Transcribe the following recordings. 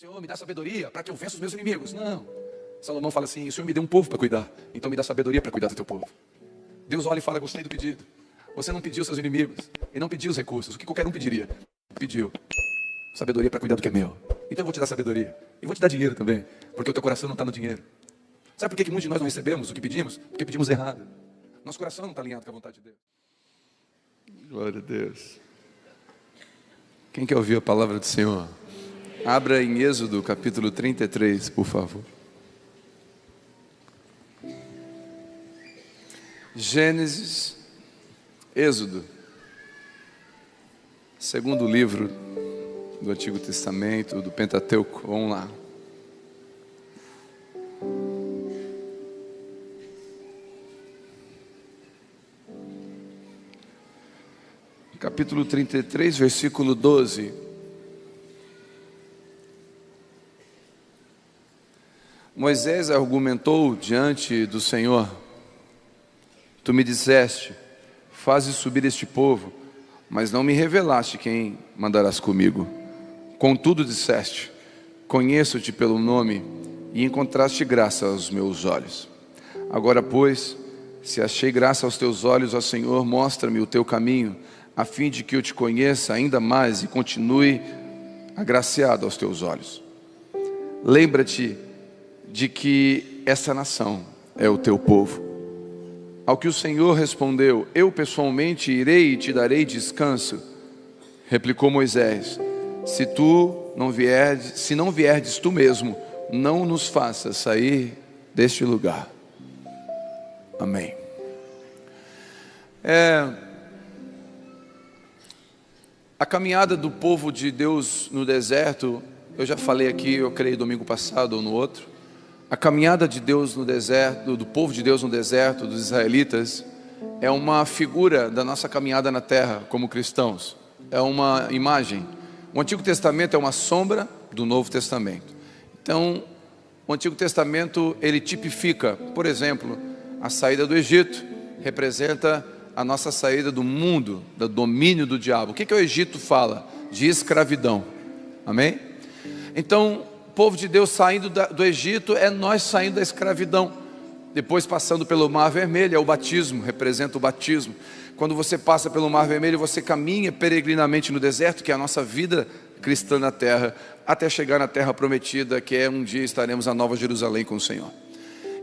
Senhor, me dá sabedoria para que eu vença os meus inimigos. Não. Salomão fala assim: o Senhor me deu um povo para cuidar, então me dá sabedoria para cuidar do teu povo. Deus olha e fala: gostei do pedido. Você não pediu seus inimigos e não pediu os recursos, o que qualquer um pediria. Pediu sabedoria para cuidar do que é meu. Então eu vou te dar sabedoria e vou te dar dinheiro também, porque o teu coração não está no dinheiro. Sabe por que muitos de nós não recebemos o que pedimos? Porque pedimos errado. Nosso coração não está alinhado com a vontade de Deus. Glória a Deus. Quem quer ouvir a palavra do Senhor? Abra em Êxodo capítulo 33, por favor. Gênesis, Êxodo, segundo livro do Antigo Testamento, do Pentateuco. Vamos lá. Capítulo 33, versículo 12. Moisés argumentou diante do Senhor: tu me disseste, faze subir este povo, mas não me revelaste quem mandarás comigo. Contudo disseste, conheço-te pelo nome, e encontraste graça aos meus olhos. Agora, pois, se achei graça aos teus olhos, ó Senhor, mostra-me o teu caminho, a fim de que eu te conheça ainda mais e continue agraciado aos teus olhos. Lembra-te de que essa nação é o teu povo. Ao que o Senhor respondeu: eu pessoalmente irei e te darei descanso. Replicou Moisés: se não vierdes tu mesmo, não nos faças sair deste lugar. Amém. A caminhada do povo de Deus no deserto, eu já falei aqui, eu creio domingo passado ou no outro. A caminhada de Deus no deserto, do povo de Deus no deserto, dos israelitas, é uma figura da nossa caminhada na terra como cristãos. É uma imagem. O Antigo Testamento é uma sombra do Novo Testamento. Então, o Antigo Testamento, ele tipifica, por exemplo, a saída do Egito, representa a nossa saída do mundo, do domínio do diabo. O que o Egito fala? De escravidão. Amém? Então, o povo de Deus saindo do Egito é nós saindo da escravidão. Depois passando pelo Mar Vermelho, é o batismo, representa o batismo. Quando você passa pelo Mar Vermelho, você caminha peregrinamente no deserto, que é a nossa vida cristã na terra, até chegar na terra prometida, que é um dia estaremos na Nova Jerusalém com o Senhor.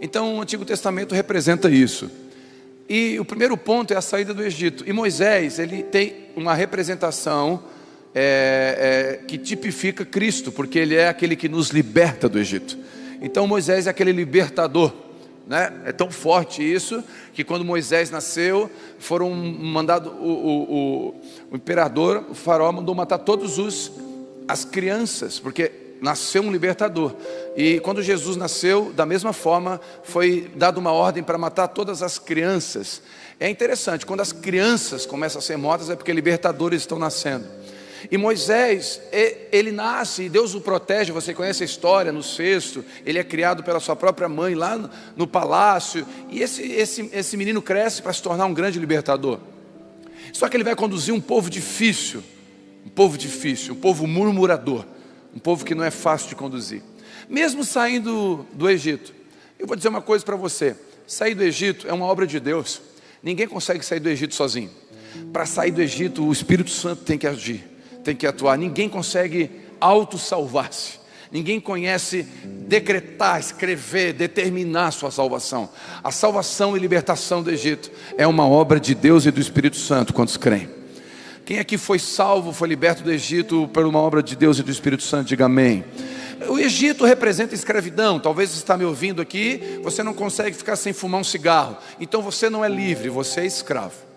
Então o Antigo Testamento representa isso. E o primeiro ponto é a saída do Egito. E Moisés, ele tem uma representação que tipifica Cristo, porque ele é aquele que nos liberta do Egito. Então Moisés é aquele libertador, né? É tão forte isso, que quando Moisés nasceu, foram mandados, o imperador, o faraó, mandou matar todas as crianças, porque nasceu um libertador. E quando Jesus nasceu, da mesma forma, foi dada uma ordem para matar todas as crianças. É interessante, quando as crianças começam a ser mortas, é porque libertadores estão nascendo. E Moisés, ele nasce e Deus o protege. Você conhece a história no cesto. Ele é criado pela sua própria mãe lá no palácio. E esse menino cresce para se tornar um grande libertador. Só que ele vai conduzir um povo difícil, um povo murmurador, um povo que não é fácil de conduzir. Mesmo saindo do Egito, eu vou dizer uma coisa para você: sair do Egito é uma obra de Deus. Ninguém consegue sair do Egito sozinho. Para sair do Egito, o Espírito Santo tem que agir, tem que atuar. Ninguém consegue auto-salvar-se. Ninguém conhece decretar, escrever, determinar a sua salvação. A salvação e libertação do Egito é uma obra de Deus e do Espírito Santo. Quantos creem? Quem aqui foi salvo, foi liberto do Egito por uma obra de Deus e do Espírito Santo? Diga amém. O Egito representa escravidão. Talvez você está me ouvindo aqui, você não consegue ficar sem fumar um cigarro. Então você não é livre, você é escravo.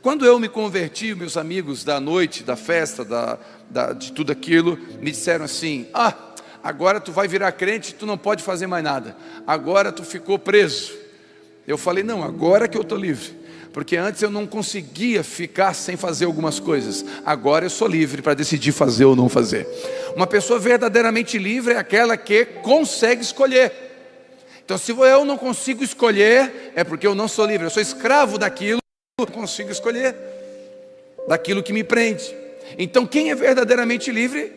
Quando eu me converti, meus amigos da noite, da festa, de tudo aquilo, me disseram assim: agora tu vai virar crente, tu não pode fazer mais nada. Agora tu ficou preso. Eu falei: não, agora que eu estou livre. Porque antes eu não conseguia ficar sem fazer algumas coisas. Agora eu sou livre para decidir fazer ou não fazer. Uma pessoa verdadeiramente livre é aquela que consegue escolher. Então se eu não consigo escolher, é porque eu não sou livre. Eu sou escravo daquilo que eu não consigo escolher, daquilo que me prende. Então quem é verdadeiramente livre,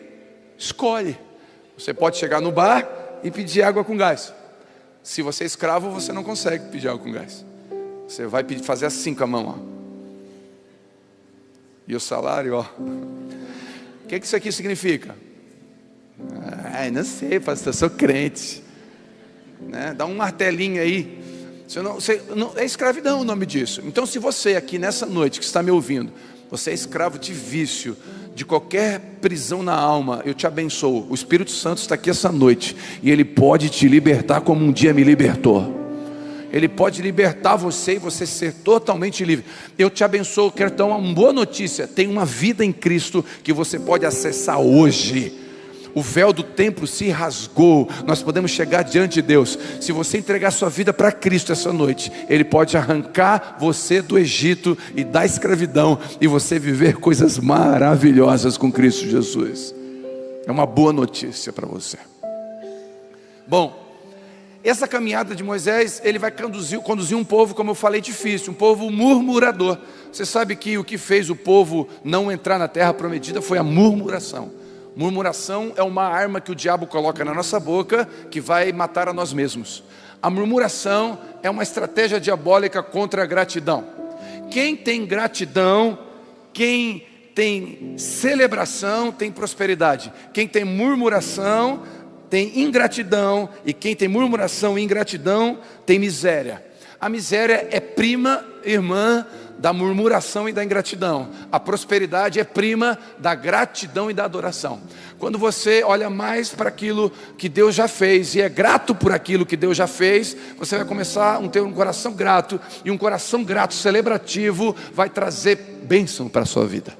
escolhe. Você pode chegar no bar e pedir água com gás. Se você é escravo, você não consegue pedir água com gás. Você vai fazer assim com a mão, ó. E o salário, ó. O que isso aqui significa? Não sei, pastor, eu sou crente, né? Dá um martelinho aí. É escravidão o nome disso. Então, se você aqui nessa noite que está me ouvindo, você é escravo de vício, de qualquer prisão na alma, eu te abençoo. O Espírito Santo está aqui essa noite e Ele pode te libertar como um dia me libertou. Ele pode libertar você e você ser totalmente livre. Eu te abençoo, quero dar uma boa notícia. Tem uma vida em Cristo que você pode acessar hoje. O véu do templo se rasgou. Nós podemos chegar diante de Deus. Se você entregar sua vida para Cristo essa noite, Ele pode arrancar você do Egito e da escravidão, e você viver coisas maravilhosas com Cristo Jesus. É uma boa notícia para você. Bom, essa caminhada de Moisés, ele vai conduzir um povo, como eu falei, difícil, um povo murmurador. Você sabe que o que fez o povo não entrar na terra prometida foi a murmuração. Murmuração é uma arma que o diabo coloca na nossa boca, que vai matar a nós mesmos. A murmuração é uma estratégia diabólica contra a gratidão. Quem tem gratidão, quem tem celebração, tem prosperidade. Quem tem murmuração, tem ingratidão, e quem tem murmuração e ingratidão, tem miséria. A miséria é prima irmã da murmuração e da ingratidão. A prosperidade é prima da gratidão e da adoração. Quando você olha mais para aquilo que Deus já fez e é grato por aquilo que Deus já fez, você vai começar a ter um coração grato, e um coração grato celebrativo vai trazer bênção para a sua vida.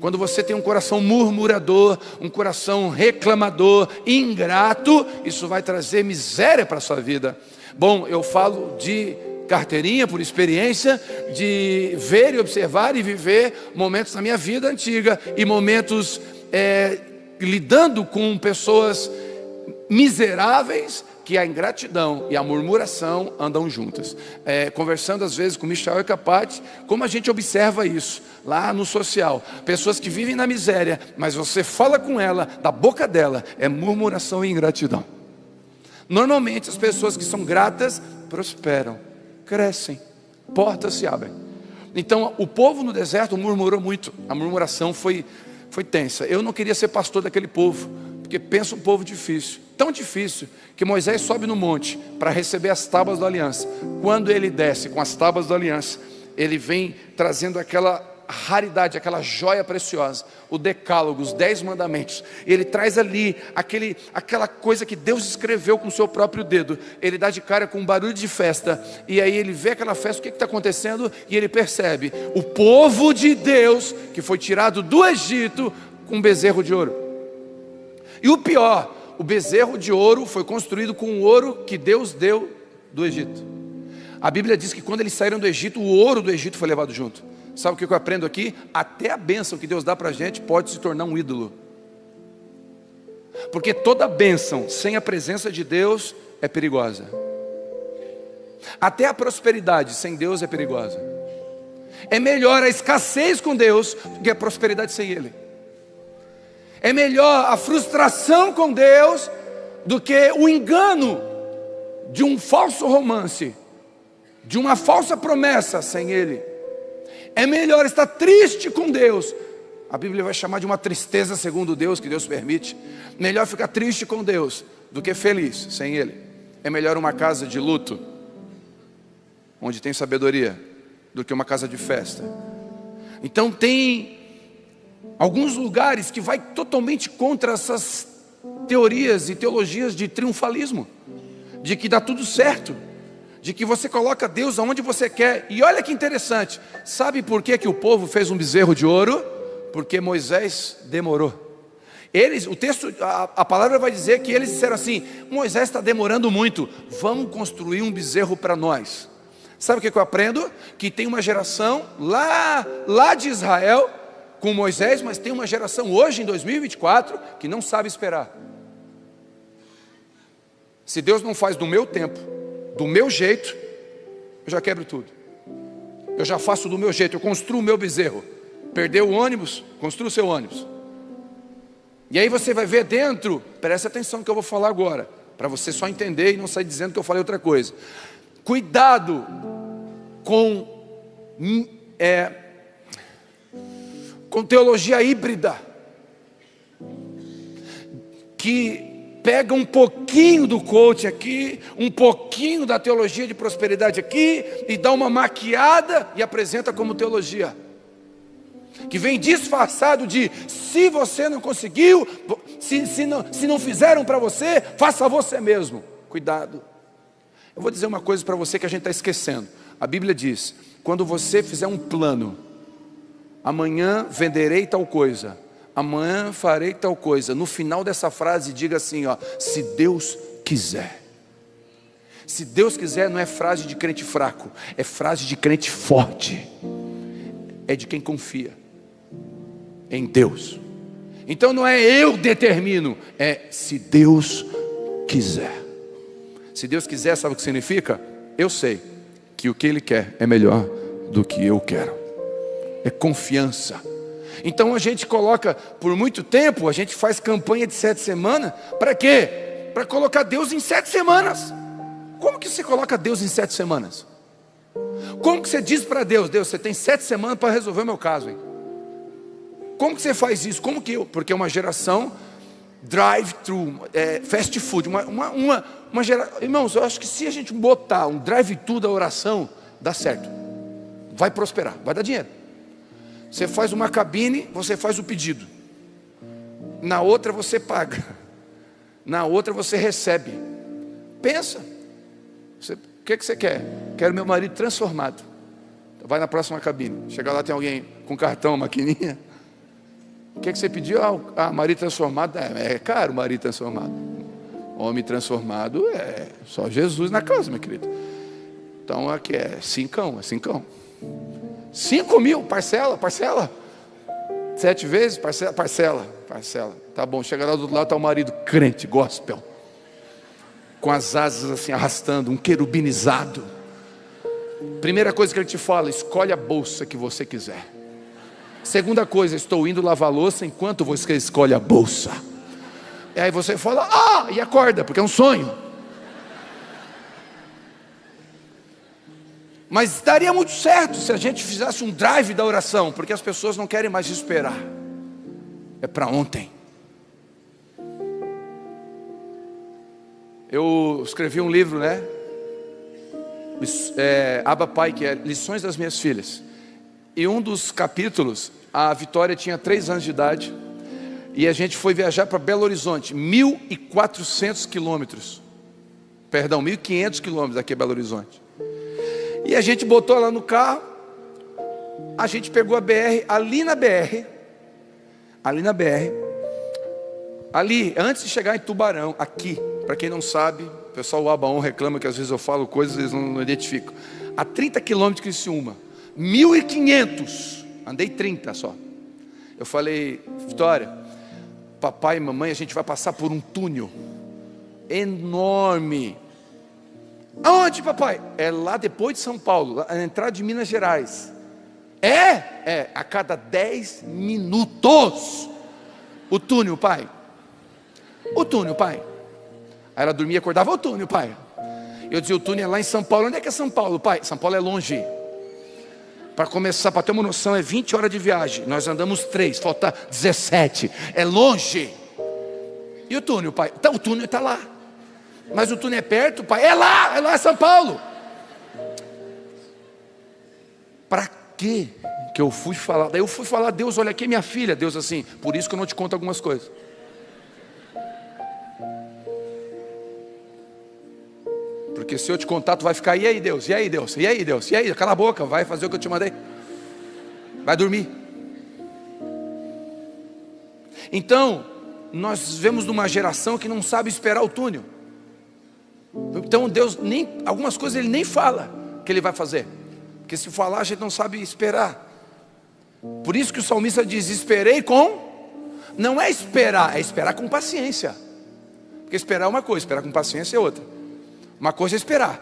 Quando você tem um coração murmurador, um coração reclamador, ingrato, isso vai trazer miséria para a sua vida. Bom, eu falo de carteirinha, por experiência, de ver e observar e viver momentos na minha vida antiga, e momentos lidando com pessoas miseráveis, que a ingratidão e a murmuração andam juntas. Conversando às vezes com Michel e Capati, como a gente observa isso lá no social. Pessoas que vivem na miséria, mas você fala com ela, da boca dela é murmuração e ingratidão. Normalmente as pessoas que são gratas prosperam, crescem, portas se abrem. Então o povo no deserto murmurou muito. A murmuração foi tensa. Eu não queria ser pastor daquele povo, porque pensa um povo difícil, tão difícil, que Moisés sobe no monte para receber as tábuas da aliança. Quando ele desce com as tábuas da aliança, ele vem trazendo aquela raridade, aquela joia preciosa, o decálogo, os 10 mandamentos. Ele traz ali aquela coisa que Deus escreveu com o seu próprio dedo. Ele dá de cara com um barulho de festa, e aí ele vê aquela festa, o que está acontecendo, e ele percebe o povo de Deus que foi tirado do Egito com um bezerro de ouro. E o pior, o bezerro de ouro foi construído com o ouro que Deus deu do Egito. A Bíblia diz que quando eles saíram do Egito, o ouro do Egito foi levado junto. Sabe o que eu aprendo aqui? Até a bênção que Deus dá para a gente pode se tornar um ídolo. Porque toda bênção sem a presença de Deus é perigosa. Até a prosperidade sem Deus é perigosa. É melhor a escassez com Deus do que a prosperidade sem Ele. É melhor a frustração com Deus do que o engano de um falso romance, de uma falsa promessa sem Ele. É melhor estar triste com Deus. A Bíblia vai chamar de uma tristeza segundo Deus, que Deus permite. Melhor ficar triste com Deus do que feliz sem Ele. É melhor uma casa de luto, onde tem sabedoria, do que uma casa de festa. Então tem alguns lugares que vai totalmente contra essas teorias e teologias de triunfalismo, de que dá tudo certo, de que você coloca Deus aonde você quer. E olha que interessante, sabe por que o povo fez um bezerro de ouro? Porque Moisés demorou. O texto, a palavra vai dizer que eles disseram assim: Moisés está demorando muito, vamos construir um bezerro para nós. Sabe o que eu aprendo? Que tem uma geração lá de Israel com Moisés, mas tem uma geração hoje em 2024 que não sabe esperar. Se Deus não faz do meu tempo, do meu jeito, eu já quebro tudo. Eu já faço do meu jeito, eu construo o meu bezerro. Perdeu o ônibus, construa o seu ônibus. E aí você vai ver dentro, presta atenção no que eu vou falar agora, para você só entender e não sair dizendo que eu falei outra coisa. Cuidado com teologia híbrida, que pega um pouquinho do coaching aqui, um pouquinho da teologia de prosperidade aqui, e dá uma maquiada e apresenta como teologia, que vem disfarçado de: se você não conseguiu, se não fizeram para você, faça você mesmo. Cuidado. Eu vou dizer uma coisa para você que a gente está esquecendo. A Bíblia diz: quando você fizer um plano, amanhã venderei tal coisa, amanhã farei tal coisa, no final dessa frase diga assim, ó: se Deus quiser. Se Deus quiser não é frase de crente fraco, é frase de crente forte, é de quem confia em Deus. Então não é eu determino, é se Deus quiser. Se Deus quiser, sabe o que significa? Eu sei que o que Ele quer é melhor do que eu quero. É confiança. Então a gente coloca, por muito tempo, a gente faz campanha de 7 semanas. Para quê? Para colocar Deus em 7 semanas. Como que você coloca Deus em 7 semanas? Como que você diz para Deus: Deus, você tem 7 semanas para resolver o meu caso, hein? Como que você faz isso? Como que eu? Porque é uma geração drive-thru, fast food, irmãos, eu acho que se a gente botar um drive-thru da oração, dá certo, vai prosperar, vai dar dinheiro. Você faz uma cabine, você faz o pedido, na outra você paga, na outra você recebe. Pensa, o que você quer? Quero meu marido transformado. Vai na próxima cabine, chega lá, tem alguém com cartão, maquininha. O que você pediu? Marido transformado. É caro o marido transformado. Homem transformado é só Jesus na casa, meu querido. Então aqui é 5, 5 mil, parcela. 7 vezes, parcela. Tá bom, chega lá do outro lado, está o marido crente, gospel, com as asas assim arrastando, um querubinizado. Primeira coisa que ele te fala: escolhe a bolsa que você quiser. Segunda coisa: estou indo lavar louça enquanto você escolhe a bolsa. E aí você fala: e acorda, porque é um sonho. Mas daria muito certo se a gente fizesse um drive da oração, porque as pessoas não querem mais esperar, é para ontem. Eu escrevi um livro, né? Abba Pai, que é Lições das Minhas Filhas. E um dos capítulos, a Vitória tinha 3 anos de idade, e a gente foi viajar para Belo Horizonte, 1.400 quilômetros, perdão, 1.500 quilômetros daqui a Belo Horizonte. E a gente botou ela no carro, a gente pegou a BR, ali na BR, antes de chegar em Tubarão, aqui, para quem não sabe, o pessoal do Abaon reclama que às vezes eu falo coisas e eles não identificam, a 30 quilômetros de Criciúma, 1.500, andei 30 só. Eu falei: Vitória, papai e mamãe, a gente vai passar por um túnel enorme. Aonde, papai? É lá depois de São Paulo, na entrada de Minas Gerais. A cada 10 minutos. O túnel, pai. Aí ela dormia e acordava: o túnel, pai. Eu dizia: o túnel é lá em São Paulo. Onde é que é São Paulo, pai? São Paulo é longe. Para começar, para ter uma noção, é 20 horas de viagem. Nós andamos 3, falta 17. É longe. E o túnel, pai? Então, o túnel está lá. Mas o túnel é perto, pai? É lá em São Paulo. Para quê que eu fui falar? Daí eu fui falar: Deus, olha aqui minha filha. Deus assim: por isso que eu não te conto algumas coisas. Porque se eu te contar, tu vai ficar: e aí Deus, cala a boca, vai fazer o que eu te mandei, vai dormir. Então, nós vivemos numa geração que não sabe esperar o túnel. Então Deus, algumas coisas Ele nem fala que Ele vai fazer, porque se falar a gente não sabe esperar. Por isso que o salmista diz: esperei não é esperar, é esperar com paciência. Porque esperar é uma coisa, esperar com paciência é outra. Uma coisa é esperar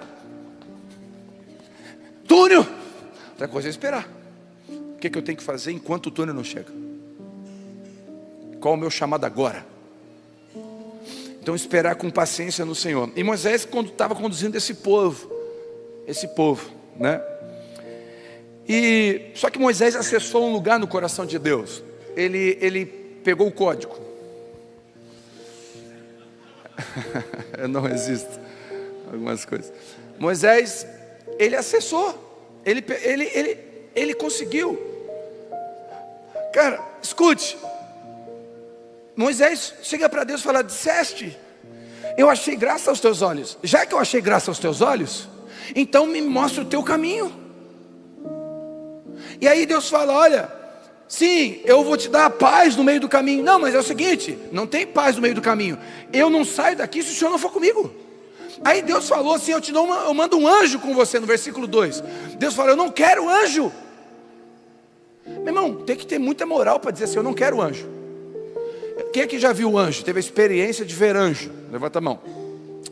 túnel, outra coisa é esperar. O que eu tenho que fazer enquanto o túnel não chega? qual é o meu chamado agora? Então esperar com paciência no Senhor. E Moisés, quando estava conduzindo esse povo, né? E só que Moisés acessou um lugar no coração de Deus. Ele pegou o código. Eu não resisto a algumas coisas. Moisés, ele acessou. Ele conseguiu. Cara, escute. Moisés chega para Deus e fala: disseste, eu achei graça aos teus olhos. Já que eu achei graça aos teus olhos, então me mostra o teu caminho. E aí Deus fala: olha, sim, eu vou te dar a paz no meio do caminho. Não, mas é o seguinte, não tem paz no meio do caminho. Eu não saio daqui se o Senhor não for comigo. Aí Deus falou assim: eu mando um anjo com você, no versículo 2. Deus falou: eu não quero anjo. Meu irmão, tem que ter muita moral para dizer assim: eu não quero anjo. Quem aqui já viu anjo? Teve a experiência de ver anjo? Levanta a mão.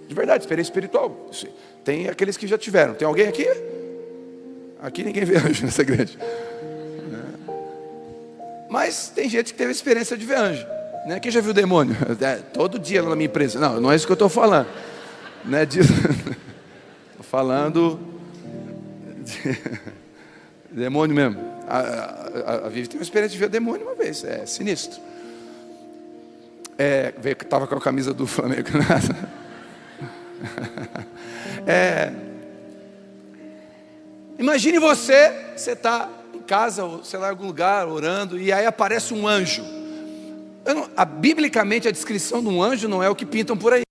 De verdade, experiência espiritual. Tem aqueles que já tiveram. Tem alguém aqui? Aqui ninguém vê anjo nessa igreja. Mas tem gente que teve a experiência de ver anjo, né? Quem já viu demônio? Todo dia lá na minha empresa. Não, não é isso que eu estou falando. Não é disso. Estou falando de demônio mesmo. A Vivi teve uma experiência de ver demônio uma vez. É sinistro. Veio que estava com a camisa do Flamengo. Imagine você está em casa, ou sei lá, em algum lugar, orando, e aí aparece um anjo. Biblicamente, a descrição de um anjo não é o que pintam por aí.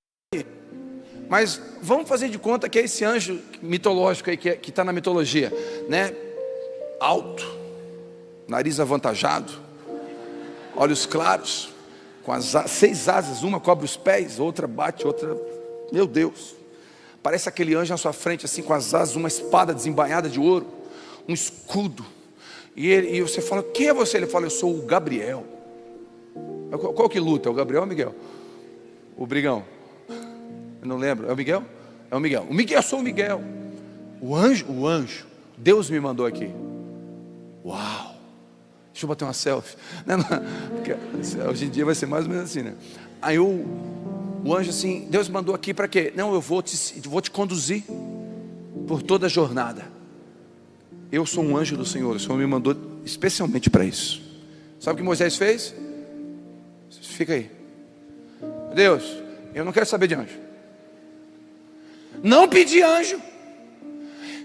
Mas vamos fazer de conta que é esse anjo mitológico aí, que está na mitologia, né? Alto, nariz avantajado, olhos claros, com as 6 asas, uma cobre os pés, outra bate, outra... Meu Deus! Parece aquele anjo na sua frente, assim, com as asas, uma espada desembainhada de ouro, um escudo. E você fala: quem é você? Ele fala: eu sou o Gabriel. Qual que luta? É o Gabriel ou o Miguel? O Brigão? Eu não lembro. É o Miguel? É o Miguel. Eu sou o Miguel. O anjo. Deus me mandou aqui. Uau! Deixa eu bater uma selfie. Não, porque hoje em dia vai ser mais ou menos assim, né? Aí o anjo assim: Deus mandou aqui para quê? Não, eu vou te conduzir por toda a jornada. Eu sou um anjo do Senhor. O Senhor me mandou especialmente para isso. Sabe o que Moisés fez? Fica aí. Deus, eu não quero saber de anjo. Não pedi anjo.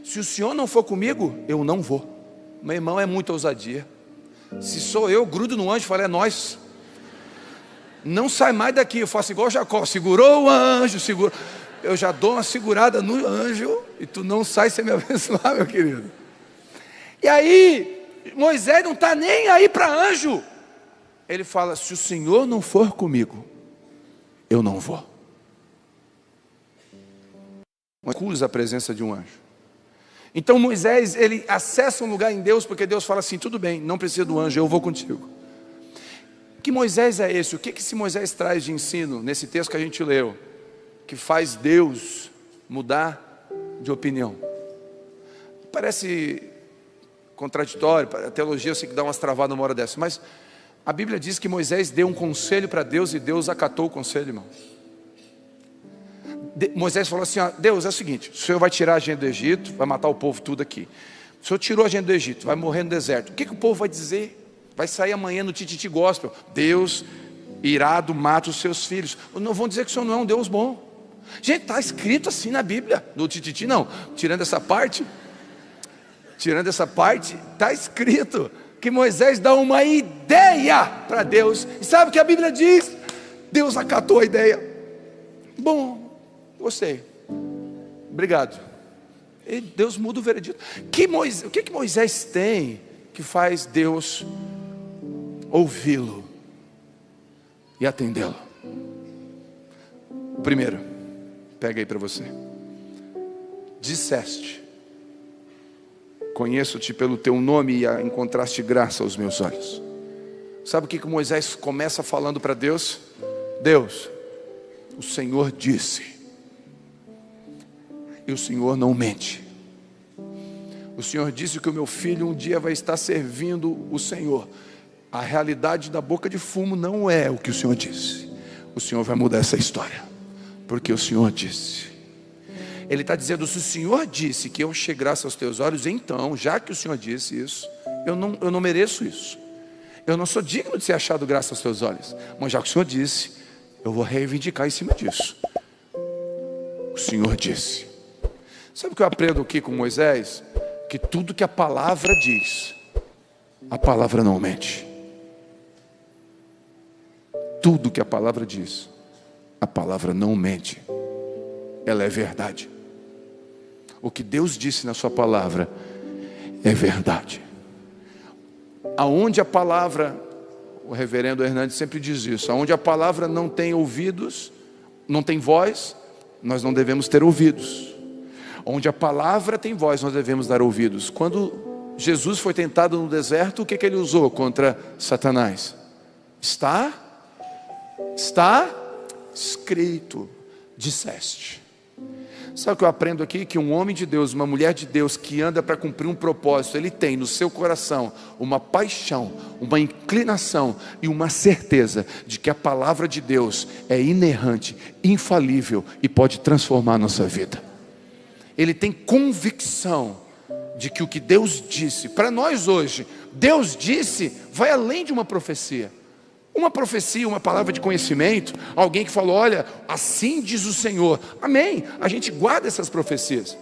Se o Senhor não for comigo, eu não vou. Meu irmão, é muita ousadia. Se sou eu, grudo no anjo e falo: é nós. Não sai mais daqui. Eu faço igual Jacó: segurou o anjo, segura. Eu já dou uma segurada no anjo e tu não sai sem me abençoar, meu querido. E aí Moisés não está nem aí para anjo. Ele fala: se o Senhor não for comigo, eu não vou. Recusa a presença de um anjo. Então Moisés, ele acessa um lugar em Deus, porque Deus fala assim: tudo bem, não precisa do anjo, eu vou contigo. Que Moisés é esse? O que esse Moisés traz de ensino nesse texto que a gente leu, que faz Deus mudar de opinião? Parece contraditório, a teologia eu sei que dá umas travadas numa hora dessa, mas a Bíblia diz que Moisés deu um conselho para Deus e Deus acatou o conselho, irmão. Moisés falou assim: ó, Deus, é o seguinte, o Senhor vai tirar a gente do Egito, vai matar o povo tudo aqui. O Senhor tirou a gente do Egito, vai morrer no deserto. O que o povo vai dizer? Vai sair amanhã no Tititi Gospel: Deus irado mata os seus filhos. Não vão dizer que o Senhor não é um Deus bom. Gente, está escrito assim na Bíblia. No Tititi não, tirando essa parte, está escrito que Moisés dá uma ideia para Deus. E sabe o que a Bíblia diz? Deus acatou a ideia. Bom, gostei, obrigado. E Deus muda o veredito. O que Moisés tem que faz Deus ouvi-lo e atendê-lo? Primeiro, pega aí para você. Disseste: conheço-te pelo teu nome e encontraste graça aos meus olhos. Sabe o que Moisés começa falando para Deus? Deus, o Senhor disse, e o Senhor não mente. O Senhor disse que o meu filho um dia vai estar servindo o Senhor. A realidade da boca de fumo não é o que o Senhor disse. O Senhor vai mudar essa história, porque o Senhor disse. Ele está dizendo, se o Senhor disse que eu achei graça aos teus olhos, então, já que o Senhor disse isso, eu não mereço isso. Eu não sou digno de ser achado graça aos teus olhos. Mas já que o Senhor disse, eu vou reivindicar em cima disso. O Senhor disse. Sabe o que eu aprendo aqui com Moisés? Que tudo que a palavra diz, a palavra não mente. Tudo que a palavra diz, a palavra não mente. Ela é verdade. O que Deus disse na sua palavra é verdade. Aonde a palavra, o reverendo Hernandes sempre diz isso, aonde a palavra não tem ouvidos, não tem voz, nós não devemos ter ouvidos. Onde a palavra tem voz, nós devemos dar ouvidos. Quando Jesus foi tentado no deserto, o que ele usou contra Satanás? Está escrito, disseste. Sabe o que eu aprendo aqui? Que um homem de Deus, uma mulher de Deus que anda para cumprir um propósito, ele tem no seu coração uma paixão, uma inclinação e uma certeza de que a palavra de Deus é inerrante, infalível e pode transformar a nossa vida. Ele tem convicção de que o que Deus disse, para nós hoje, Deus disse, vai além de uma profecia. Uma profecia, uma palavra de conhecimento, alguém que falou, olha, assim diz o Senhor. Amém. A gente guarda essas profecias.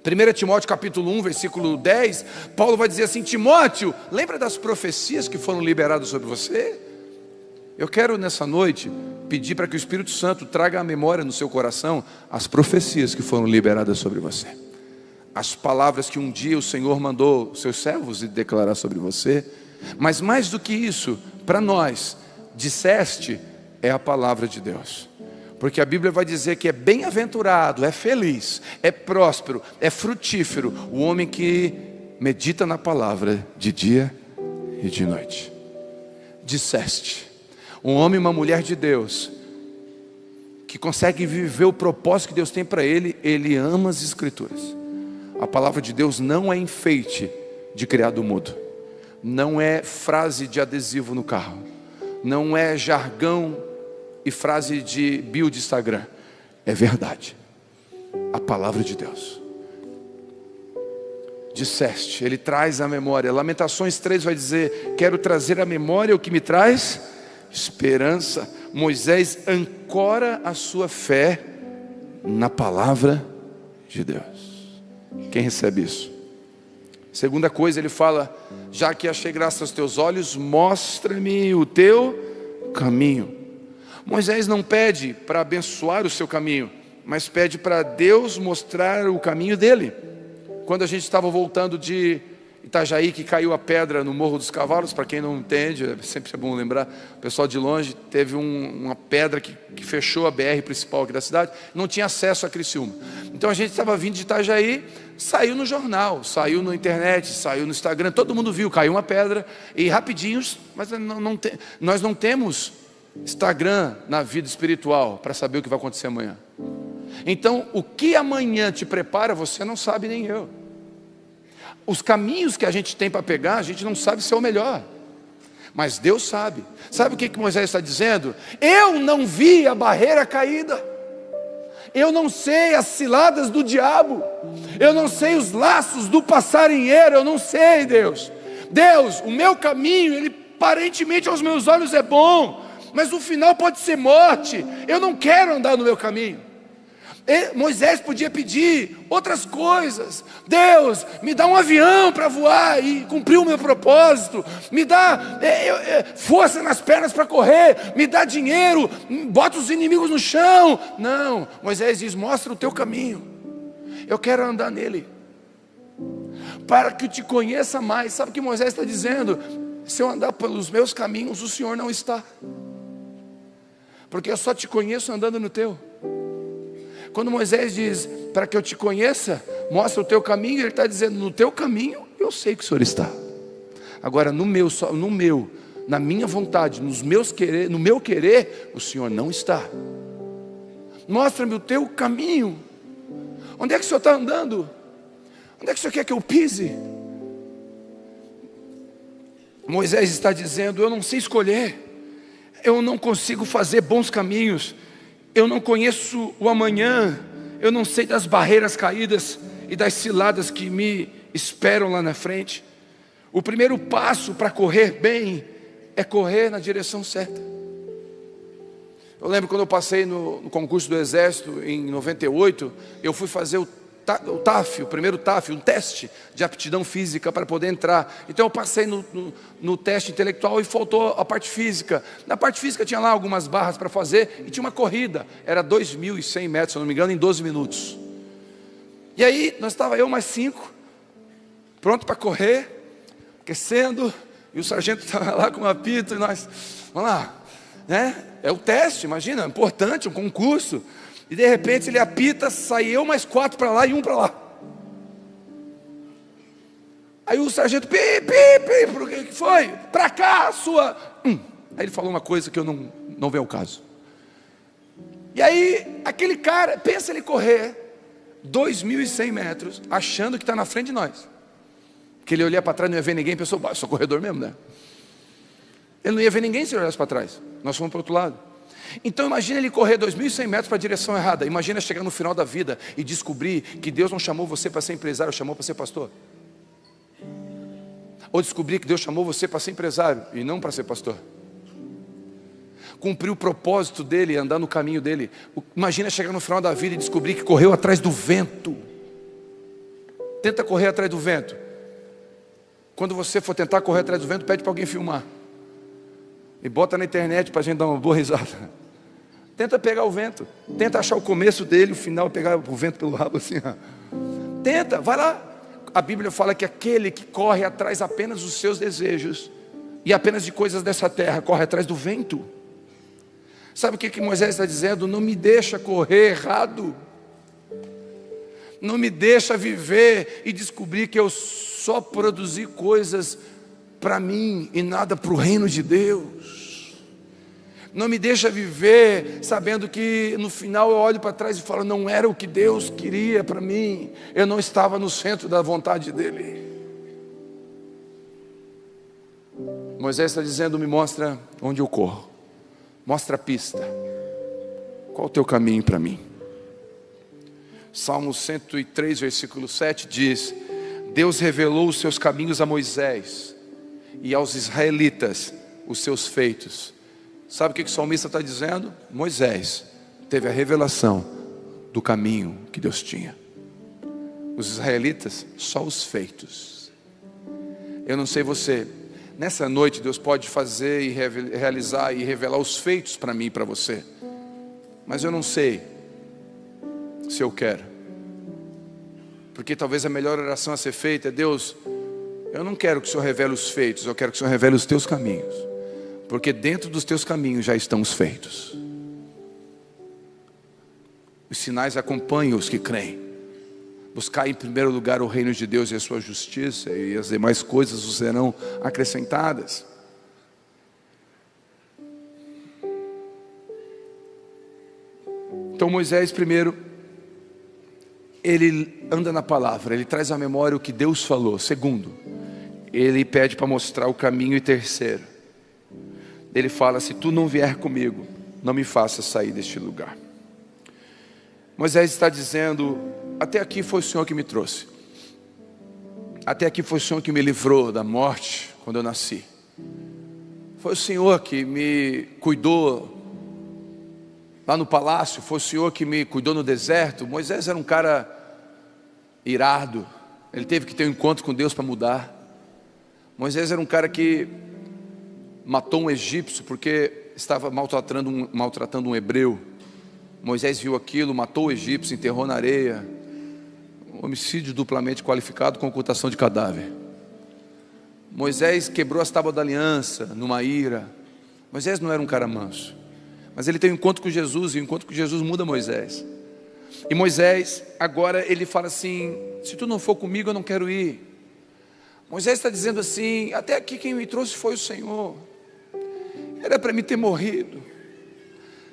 1 Timóteo capítulo 1, versículo 10, Paulo vai dizer assim, Timóteo, lembra das profecias que foram liberadas sobre você? Eu quero nessa noite pedir para que o Espírito Santo traga à memória no seu coração as profecias que foram liberadas sobre você. As palavras que um dia o Senhor mandou seus servos declarar sobre você. Mas mais do que isso, para nós, disseste é a palavra de Deus. Porque a Bíblia vai dizer que é bem-aventurado, é feliz, é próspero, é frutífero o homem que medita na palavra de dia e de noite. Disseste. Um homem e uma mulher de Deus que consegue viver o propósito que Deus tem para ele, ele ama as Escrituras. A palavra de Deus não é enfeite de criado mudo. Não é frase de adesivo no carro. Não é jargão e frase de bio de Instagram. É verdade. A palavra de Deus. Disseste, ele traz à memória. Lamentações 3 vai dizer, quero trazer à memória o que me traz esperança. Moisés ancora a sua fé na palavra de Deus. Quem recebe isso? Segunda coisa, ele fala, já que achei graça aos teus olhos, mostra-me o teu caminho. Moisés não pede para abençoar o seu caminho, mas pede para Deus mostrar o caminho dele. Quando a gente estava voltando de Itajaí, que caiu a pedra no Morro dos Cavalos, para quem não entende, sempre é bom lembrar, o pessoal de longe, teve uma pedra que fechou a BR principal aqui da cidade, não tinha acesso a Criciúma. Então a gente estava vindo de Itajaí, saiu no jornal, saiu na internet, saiu no Instagram, todo mundo viu, caiu uma pedra, e rapidinho, mas nós não temos Instagram na vida espiritual, para saber o que vai acontecer amanhã. Então, o que amanhã te prepara, você não sabe nem eu. Os caminhos que a gente tem para pegar, a gente não sabe se é o melhor. Mas Deus sabe. Sabe o que Moisés está dizendo? Eu não vi a barreira caída. Eu não sei as ciladas do diabo. Eu não sei os laços do passarinheiro. Eu não sei, Deus. Deus, o meu caminho, ele aparentemente aos meus olhos é bom, mas o final pode ser morte. Eu não quero andar no meu caminho. Moisés podia pedir outras coisas. Deus, me dá um avião para voar e cumprir o meu propósito. Me dá força nas pernas para correr. Me dá dinheiro, bota os inimigos no chão. Não, Moisés diz, mostra o teu caminho. Eu quero andar nele, para que eu te conheça mais. Sabe o que Moisés está dizendo? Se eu andar pelos meus caminhos, o Senhor não está, porque eu só te conheço andando no teu. Quando Moisés diz, para que eu te conheça, mostra o teu caminho, ele está dizendo, no teu caminho, eu sei que o Senhor está. Agora, na minha vontade, no meu querer, o Senhor não está. Mostra-me o teu caminho. Onde é que o Senhor está andando? Onde é que o Senhor quer que eu pise? Moisés está dizendo: eu não sei escolher, eu não consigo fazer bons caminhos, eu não conheço o amanhã, eu não sei das barreiras caídas e das ciladas que me esperam lá na frente. O primeiro passo para correr bem é correr na direção certa. Eu lembro quando eu passei no concurso do Exército em 98, eu fui fazer o TAF, o primeiro TAF, um teste de aptidão física para poder entrar. Então eu passei no teste intelectual e faltou a parte física. Na parte física tinha lá algumas barras para fazer e tinha uma corrida, era 2.100 metros, se não me engano, em 12 minutos. E aí nós estava eu mais 5, pronto para correr, aquecendo, e o sargento estava lá com um apito e nós, vamos lá, né? É o teste, imagina, importante, um concurso. E de repente ele apita, sai eu mais 4 para lá e 1 para lá. Aí o sargento, pi, por que foi? Para cá, sua... Aí ele falou uma coisa que eu não veio ao caso. E aí, aquele cara, pensa ele correr 2.100 metros, achando que está na frente de nós. Que ele olhar para trás, não ia ver ninguém, pensou, eu sou corredor mesmo, né? Ele não ia ver ninguém se ele olhasse para trás. Nós fomos para o outro lado. Então imagina ele correr 2.100 metros para a direção errada. Imagina chegar no final da vida e descobrir que Deus não chamou você para ser empresário, chamou para ser pastor. Ou descobrir que Deus chamou você para ser empresário e não para ser pastor. Cumprir o propósito dele e andar no caminho dele. Imagina chegar no final da vida e descobrir que correu atrás do vento. Tenta correr atrás do vento. Quando você for tentar correr atrás do vento, pede para alguém filmar. E bota na internet para a gente dar uma boa risada. Tenta pegar o vento. Tenta achar o começo dele, o final, pegar o vento pelo rabo assim. Tenta, vai lá. A Bíblia fala que aquele que corre atrás apenas dos seus desejos e apenas de coisas dessa terra, corre atrás do vento. Sabe o que Moisés está dizendo? Não me deixa correr errado. Não me deixa viver e descobrir que eu só produzi coisas para mim e nada para o reino de Deus. Não me deixa viver sabendo que no final eu olho para trás e falo, não era o que Deus queria para mim, eu não estava no centro da vontade dele. Moisés está dizendo, me mostra onde eu corro, mostra a pista, qual o teu caminho para mim? Salmo 103, versículo 7 diz, Deus revelou os seus caminhos a Moisés e aos israelitas os seus feitos. Sabe o que o salmista está dizendo? Moisés teve a revelação do caminho que Deus tinha. Os israelitas, só os feitos. Eu não sei você, nessa noite Deus pode fazer e realizar e revelar os feitos para mim e para você. Mas eu não sei se eu quero. Porque talvez a melhor oração a ser feita é, Deus, eu não quero que o Senhor revele os feitos, eu quero que o Senhor revele os teus caminhos. Porque dentro dos teus caminhos já estão os feitos. Os sinais acompanham os que creem. Buscar em primeiro lugar o reino de Deus e a sua justiça, e as demais coisas os serão acrescentadas. Então Moisés primeiro, ele anda na palavra, ele traz à memória o que Deus falou. Segundo, ele pede para mostrar o caminho. E terceiro, ele fala, se tu não vier comigo, não me faça sair deste lugar. Moisés está dizendo, até aqui foi o Senhor que me trouxe. Até aqui foi o Senhor que me livrou da morte quando eu nasci. Foi o Senhor que me cuidou lá no palácio, foi o Senhor que me cuidou no deserto. Moisés era um cara irado, ele teve que ter um encontro com Deus para mudar. Moisés era um cara que matou um egípcio porque estava maltratando um hebreu. Moisés viu aquilo, matou o egípcio, enterrou na areia. Um homicídio duplamente qualificado com ocultação de cadáver. Moisés quebrou as tábuas da aliança numa ira. Moisés não era um cara manso, mas ele tem um encontro com Jesus, e o encontro com Jesus muda Moisés. E Moisés, agora ele fala assim, se tu não for comigo eu não quero ir. Moisés está dizendo assim, até aqui quem me trouxe foi o Senhor. Era para mim ter morrido.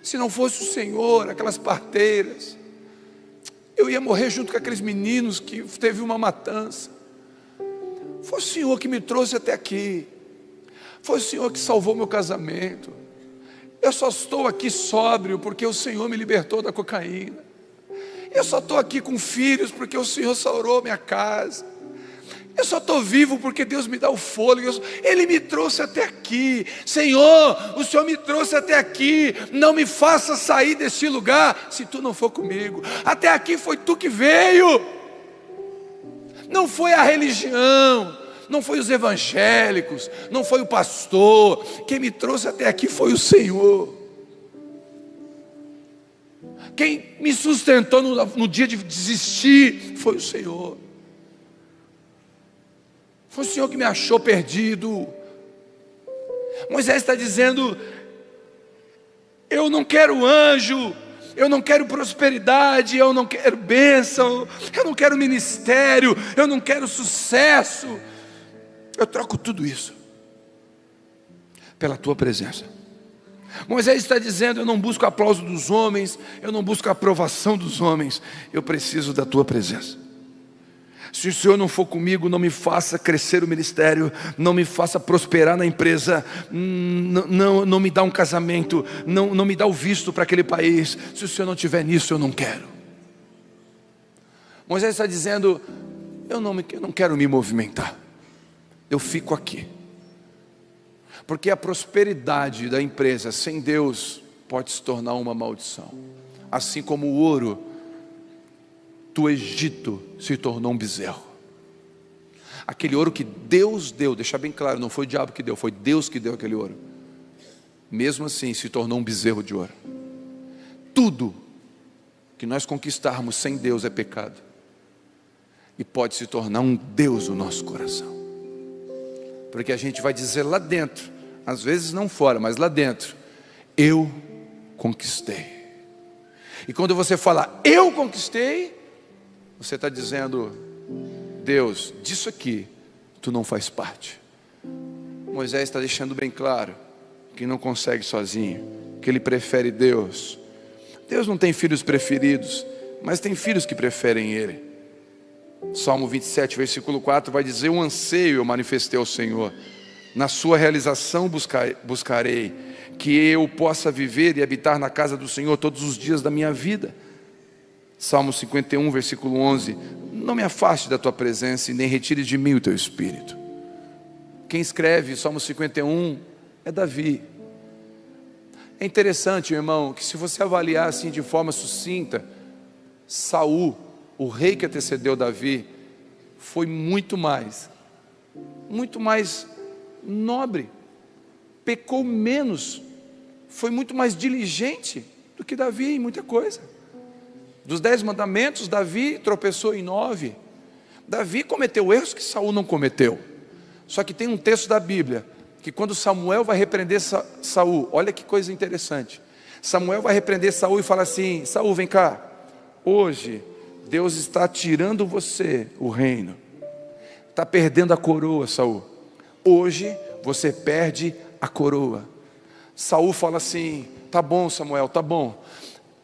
Se não fosse o Senhor, aquelas parteiras, eu ia morrer junto com aqueles meninos que teve uma matança. Foi o Senhor que me trouxe até aqui. Foi o Senhor que salvou meu casamento. Eu só estou aqui sóbrio porque o Senhor me libertou da cocaína. Eu só estou aqui com filhos porque o Senhor sarou minha casa. Eu só estou vivo porque Deus me dá o fôlego. Ele me trouxe até aqui. Senhor, o Senhor me trouxe até aqui. Não me faça sair deste lugar se tu não for comigo. Até aqui foi tu que veio. Não foi a religião, não foi os evangélicos, não foi o pastor. Quem me trouxe até aqui foi o Senhor. Quem me sustentou no dia de desistir foi o Senhor. Foi o Senhor que me achou perdido. Moisés está dizendo: eu não quero anjo, eu não quero prosperidade, eu não quero bênção, eu não quero ministério, eu não quero sucesso. Eu troco tudo isso pela tua presença. Moisés está dizendo: eu não busco aplauso dos homens, eu não busco a aprovação dos homens, eu preciso da tua presença. Se o Senhor não for comigo, não me faça crescer o ministério, não me faça prosperar na empresa, não me dá um casamento, não me dá o visto para aquele país. Se o Senhor não estiver nisso, eu não quero. Moisés está dizendo: eu não quero me movimentar, eu fico aqui. Porque a prosperidade da empresa sem Deus pode se tornar uma maldição. Assim como o ouro do Egito se tornou um bezerro. Aquele ouro que Deus deu, deixa bem claro, não foi o diabo que deu, foi Deus que deu aquele ouro. Mesmo assim se tornou um bezerro de ouro. Tudo que nós conquistarmos sem Deus é pecado. E pode se tornar um Deus no nosso coração. Porque a gente vai dizer lá dentro, às vezes não fora, mas lá dentro: eu conquistei. E quando você fala eu conquistei, você está dizendo: Deus, disso aqui tu não faz parte. Moisés está deixando bem claro que não consegue sozinho, que ele prefere Deus. Deus não tem filhos preferidos, mas tem filhos que preferem ele. Salmo 27, versículo 4 vai dizer: um anseio eu manifestei ao Senhor, na sua realização buscarei, que eu possa viver e habitar na casa do Senhor todos os dias da minha vida. Salmo 51, versículo 11: não me afaste da tua presença e nem retire de mim o teu espírito. Quem escreve Salmo 51 é Davi. É interessante, irmão, que se você avaliar assim de forma sucinta, Saul, o rei que antecedeu Davi, foi muito mais nobre, pecou menos, foi muito mais diligente do que Davi em muita coisa. Dos 10 mandamentos, Davi tropeçou em 9. Davi cometeu erros que Saul não cometeu. Só que tem um texto da Bíblia que quando Samuel vai repreender Saul, olha que coisa interessante. Samuel vai repreender Saul e fala assim: Saul, vem cá, hoje Deus está tirando você o reino, está perdendo a coroa, Saul. Hoje você perde a coroa. Saul fala assim: tá bom, Samuel, tá bom,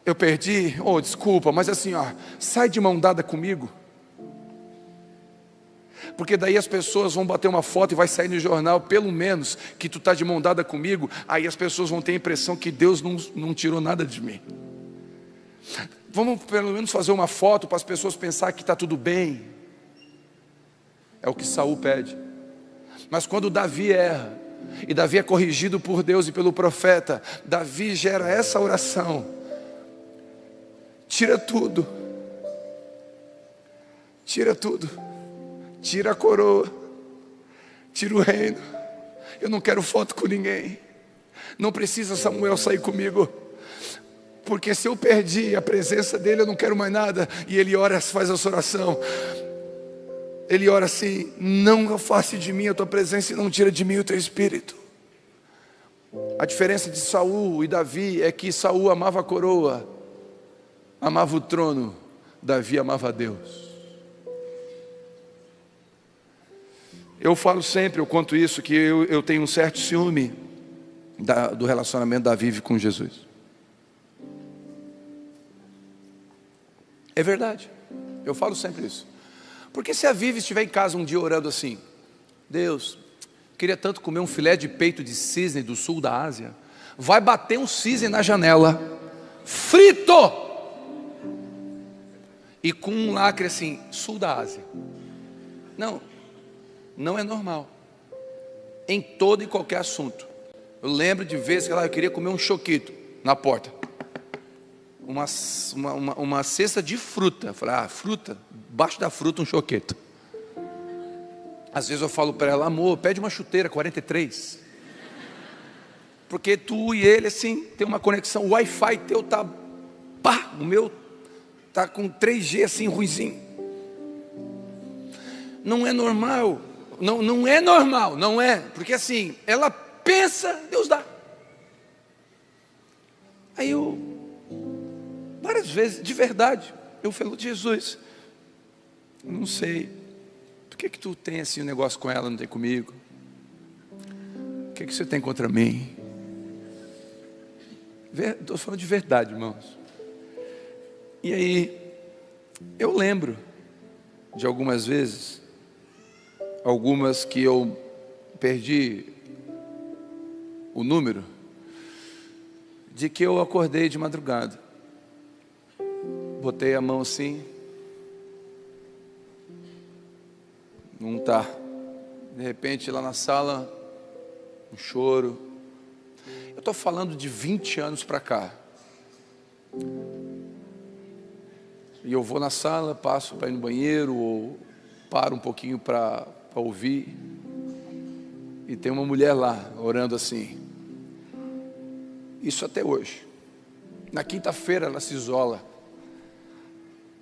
eu perdi, desculpa, mas assim, sai de mão dada comigo. Porque daí as pessoas vão bater uma foto e vai sair no jornal, pelo menos, que tu está de mão dada comigo. Aí as pessoas vão ter a impressão que Deus não tirou nada de mim. Vamos pelo menos fazer uma foto para as pessoas pensar que está tudo bem. É o que Saul pede. Mas quando Davi erra, e Davi é corrigido por Deus e pelo profeta, Davi gera essa oração: tira tudo, tira tudo, tira a coroa, tira o reino. Eu não quero foto com ninguém. Não precisa Samuel sair comigo, porque se eu perdi a presença dele, eu não quero mais nada. E ele ora, faz essa oração. Ele ora assim: não afaste de mim a tua presença e não tira de mim o teu espírito. A diferença de Saul e Davi é que Saul amava a coroa, amava o trono. Davi amava a Deus. Eu falo sempre, eu conto isso, que eu tenho um certo ciúme do relacionamento da Vivi com Jesus. É verdade, eu falo sempre isso. Porque se a Vivi estiver em casa um dia orando assim: Deus, queria tanto comer um filé de peito de cisne do sul da Ásia. Vai bater um cisne na janela, frito, e com um lacre assim, sul da Ásia. Não, não é normal. Em todo e qualquer assunto. Eu lembro de vezes que eu queria comer um choquito na porta. Uma cesta de fruta. Eu falei, fruta, embaixo da fruta um choquito. Às vezes eu falo para ela, amor, pede uma chuteira 43. Porque tu e ele assim, tem uma conexão, o Wi-Fi teu tá, o meu tá com 3G assim, ruizinho. Não é normal, não é normal, não é, porque assim, ela pensa, Deus dá. Aí várias vezes, de verdade, eu falo, Jesus, eu não sei, por que tu tem assim um negócio com ela, não tem comigo? O que você tem contra mim? Estou falando de verdade, irmãos. E aí, eu lembro de algumas vezes, algumas que eu perdi o número, de que eu acordei de madrugada, botei a mão assim, não tá, de repente lá na sala, um choro. Eu estou falando de 20 anos para cá. E eu vou na sala, passo para ir no banheiro, ou paro um pouquinho para ouvir. E tem uma mulher lá, orando assim. Isso até hoje. Na quinta-feira ela se isola.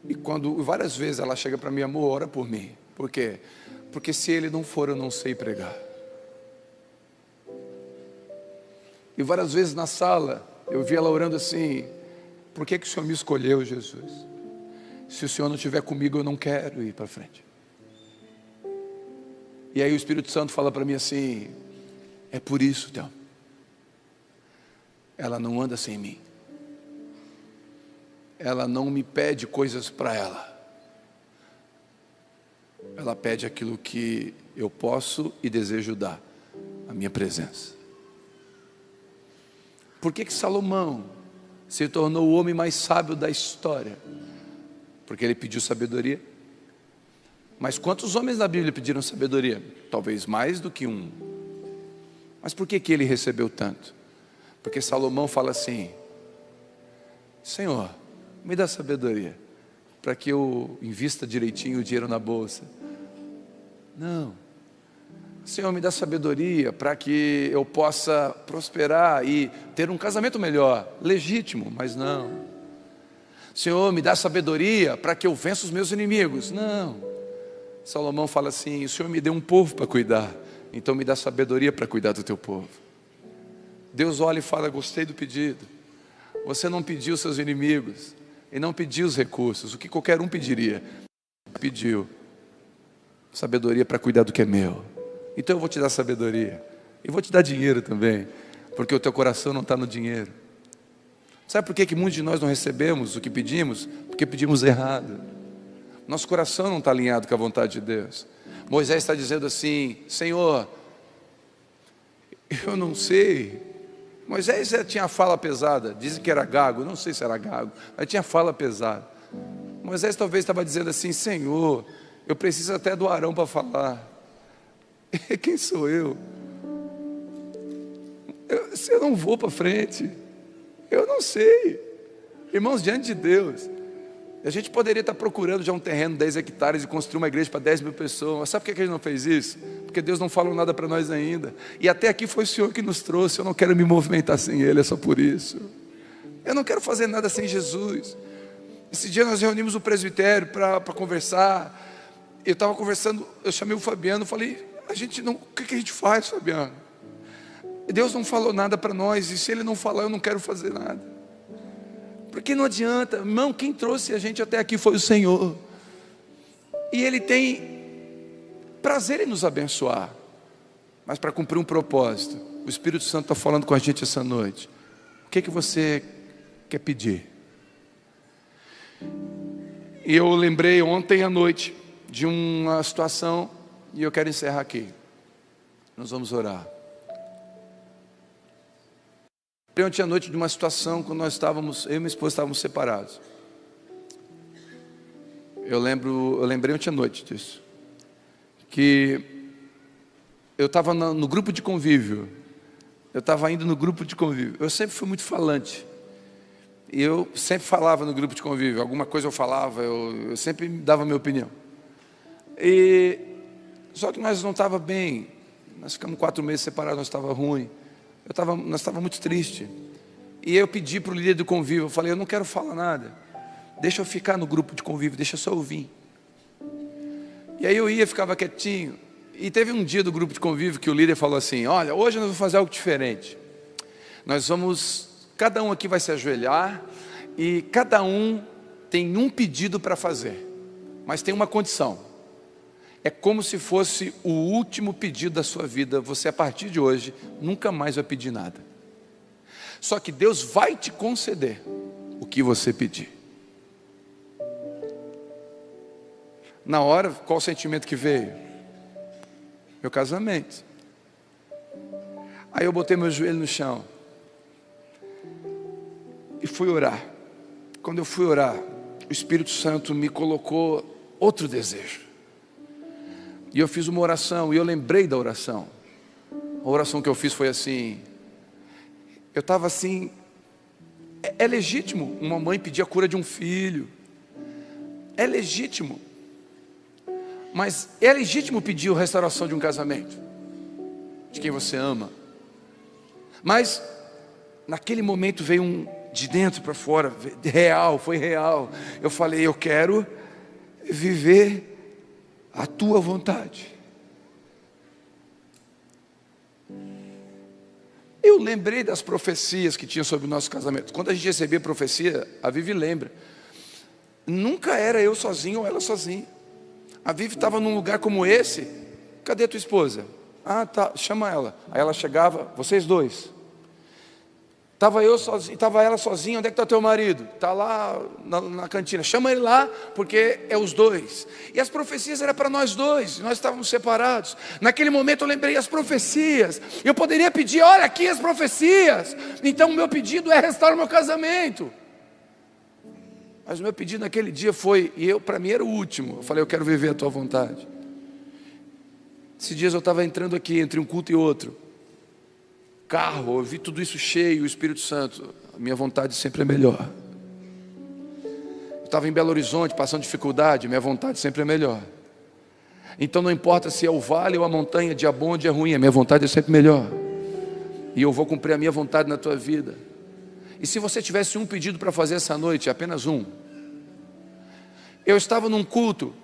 E várias vezes ela chega para mim, amor, ora por mim. Por quê? Porque se ele não for, eu não sei pregar. E várias vezes na sala, eu vi ela orando assim, por que o Senhor me escolheu, Jesus? Se o Senhor não estiver comigo, eu não quero ir para frente. E aí o Espírito Santo fala para mim assim, é por isso, Théo. Ela não anda sem mim. Ela não me pede coisas para ela. Ela pede aquilo que eu posso e desejo dar, a minha presença. Por que Salomão se tornou o homem mais sábio da história? Porque ele pediu sabedoria. Mas quantos homens na Bíblia pediram sabedoria? Talvez mais do que um. Mas por que ele recebeu tanto? Porque Salomão fala assim, Senhor, me dá sabedoria, para que eu invista direitinho o dinheiro na bolsa. Não. Senhor, me dá sabedoria para que eu possa prosperar e ter um casamento melhor, legítimo, mas não. Senhor, me dá sabedoria para que eu vença os meus inimigos. Não. Salomão fala assim, o Senhor me deu um povo para cuidar, então me dá sabedoria para cuidar do teu povo. Deus olha e fala, gostei do pedido. Você não pediu seus inimigos e não pediu os recursos, o que qualquer um pediria. Pediu sabedoria para cuidar do que é meu. Então eu vou te dar sabedoria. E vou te dar dinheiro também. Porque o teu coração não está no dinheiro. Sabe por que muitos de nós não recebemos o que pedimos? Porque pedimos errado. Nosso coração não está alinhado com a vontade de Deus. Moisés está dizendo assim, Senhor, eu não sei. Moisés tinha a fala pesada. Dizem que era gago, não sei se era gago, mas tinha fala pesada. Moisés talvez estava dizendo assim, Senhor, eu preciso até do Arão para falar. Quem sou eu? Eu não vou para frente. Eu não sei. Irmãos, diante de Deus, a gente poderia estar procurando já um terreno de 10 hectares e construir uma igreja para 10 mil pessoas. Mas sabe por que a gente não fez isso? Porque Deus não falou nada para nós ainda. E até aqui foi o Senhor que nos trouxe. Eu não quero me movimentar sem Ele, é só por isso. Eu não quero fazer nada sem Jesus. Esse dia nós reunimos o presbitério para conversar. Eu estava conversando, eu chamei o Fabiano, falei, o que a gente faz, Fabiano? Deus não falou nada para nós, e se Ele não falar, eu não quero fazer nada. Porque não adianta, irmão, quem trouxe a gente até aqui foi o Senhor. E Ele tem prazer em nos abençoar. Mas para cumprir um propósito, o Espírito Santo está falando com a gente essa noite. O que você quer pedir? E eu lembrei ontem à noite de uma situação, e eu quero encerrar aqui. Nós vamos orar. Ontem à noite de uma situação quando nós estávamos, eu e minha esposa estávamos separados. Eu lembrei ontem à noite disso. Que eu estava no grupo de convívio. Eu estava indo no grupo de convívio. Eu sempre fui muito falante. E eu sempre falava no grupo de convívio. Alguma coisa eu falava, eu sempre dava a minha opinião. Só que nós não estávamos bem. Nós ficamos 4 meses separados, nós estávamos ruim. Nós estávamos muito tristes. E eu pedi para o líder do convívio, eu falei, eu não quero falar nada. Deixa eu ficar no grupo de convívio, deixa eu só ouvir. E aí eu ia, ficava quietinho. E teve um dia do grupo de convívio que o líder falou assim, olha, hoje nós vamos fazer algo diferente. Cada um aqui vai se ajoelhar e cada um tem um pedido para fazer. Mas tem uma condição. É como se fosse o último pedido da sua vida. Você, a partir de hoje, nunca mais vai pedir nada. Só que Deus vai te conceder o que você pedir. Na hora, qual o sentimento que veio? Meu casamento. Aí eu botei meu joelho no chão e fui orar. Quando eu fui orar, o Espírito Santo me colocou outro desejo. E eu fiz uma oração, e eu lembrei da oração. A oração que eu fiz foi assim. Eu estava assim. É legítimo uma mãe pedir a cura de um filho. É legítimo. Mas é legítimo pedir a restauração de um casamento, de quem você ama. Mas naquele momento veio de dentro para fora, real, foi real. Eu falei, eu quero viver a tua vontade. Eu lembrei das profecias que tinha sobre o nosso casamento. Quando a gente recebia profecia, a Vivi lembra. Nunca era eu sozinho ou ela sozinha. A Vivi estava num lugar como esse. Cadê a tua esposa? Ah, tá, chama ela. Aí ela chegava, vocês dois. Estava eu sozinho, estava ela sozinha. Onde é que está teu marido? Está lá na cantina. Chama ele lá, porque é os dois. E as profecias eram para nós dois. Nós estávamos separados. Naquele momento eu lembrei as profecias. Eu poderia pedir, olha aqui as profecias. Então o meu pedido é restaurar o meu casamento. Mas o meu pedido naquele dia foi, para mim era o último. Eu falei, eu quero viver a tua vontade. Esses dias eu estava entrando aqui entre um culto e outro. Carro, eu vi tudo isso cheio, o Espírito Santo. A minha vontade sempre é melhor. Eu estava em Belo Horizonte, passando dificuldade, minha vontade sempre é melhor. Então não importa se é o vale ou a montanha, dia bom ou dia ruim, a minha vontade é sempre melhor. E eu vou cumprir a minha vontade na tua vida. E se você tivesse um pedido para fazer essa noite, apenas um. Eu estava num culto,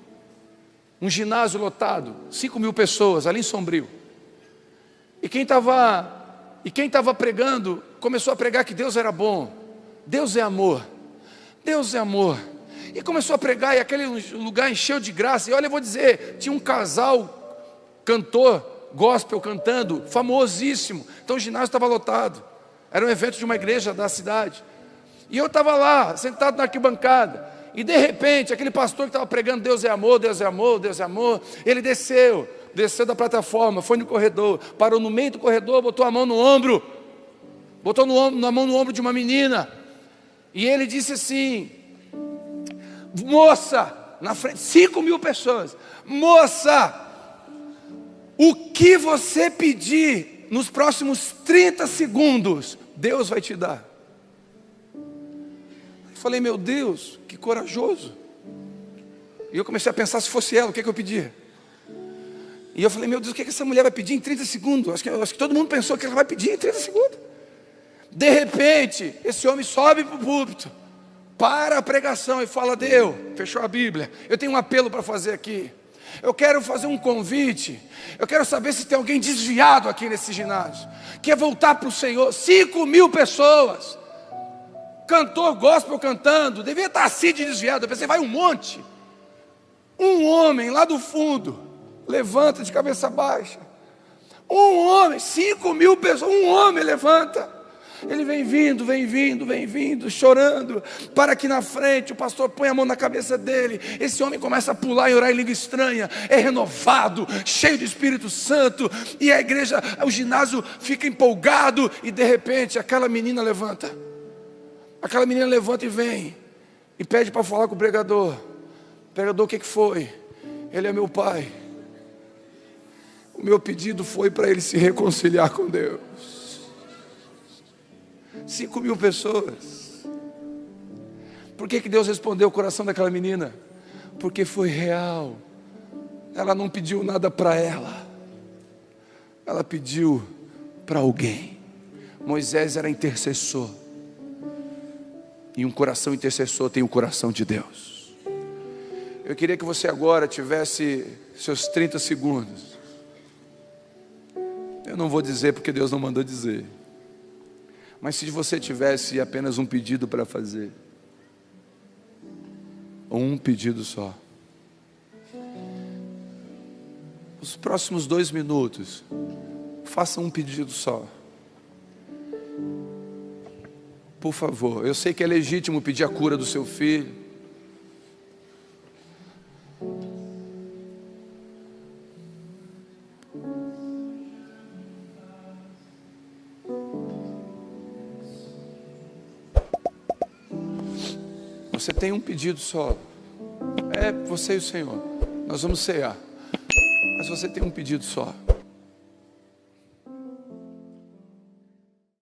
um ginásio lotado, 5.000 pessoas, ali em Sombrio. E quem estava pregando, começou a pregar que Deus era bom. Deus é amor. Deus é amor. E começou a pregar, e aquele lugar encheu de graça. E olha, eu vou dizer, tinha um casal, cantor, gospel cantando, famosíssimo. Então o ginásio estava lotado. Era um evento de uma igreja da cidade. E eu estava lá, sentado na arquibancada. E de repente, aquele pastor que estava pregando Deus é amor, Deus é amor, Deus é amor. Ele desceu da plataforma, foi no corredor, parou no meio do corredor, botou a mão no ombro. Botou a mão no ombro de uma menina. E ele disse assim, moça, na frente, 5.000 pessoas. Moça, o que você pedir nos próximos 30 segundos, Deus vai te dar. Eu falei, meu Deus, que corajoso. E eu comecei a pensar, se fosse ela, o que eu pedia? E eu falei, meu Deus, o que essa mulher vai pedir em 30 segundos? Acho que todo mundo pensou que ela vai pedir em 30 segundos. De repente, esse homem sobe para o púlpito, para a pregação e fala, Deus, fechou a Bíblia, eu tenho um apelo para fazer aqui. Eu quero fazer um convite. Eu quero saber se tem alguém desviado aqui nesse ginásio, quer voltar para o Senhor. 5.000 pessoas, cantor gospel cantando, devia estar assim de desviado. Eu pensei, vai um monte. Um homem lá do fundo levanta de cabeça baixa. Um homem, 5.000 pessoas, um homem levanta. Ele vem vindo, chorando. Para aqui na frente, o pastor põe a mão na cabeça dele. Esse homem começa a pular e orar em língua estranha. É renovado, cheio do Espírito Santo. E a igreja, o ginásio fica empolgado. E de repente, aquela menina levanta. Aquela menina levanta e vem. E pede para falar com o pregador. Pregador, o que foi? Ele é meu pai. O meu pedido foi para ele se reconciliar com Deus. 5.000 pessoas. Por que Deus respondeu o coração daquela menina? Porque foi real. Ela não pediu nada para ela. Ela pediu para alguém. Moisés era intercessor. E um coração intercessor tem o coração de Deus. Eu queria que você agora tivesse seus 30 segundos. Eu não vou dizer porque Deus não mandou dizer. Mas se você tivesse apenas um pedido para fazer, ou um pedido só, os próximos 2 minutos, faça um pedido só. Por favor, eu sei que é legítimo pedir a cura do seu filho. Você tem um pedido só. É você e o Senhor. Nós vamos cear. Mas você tem um pedido só.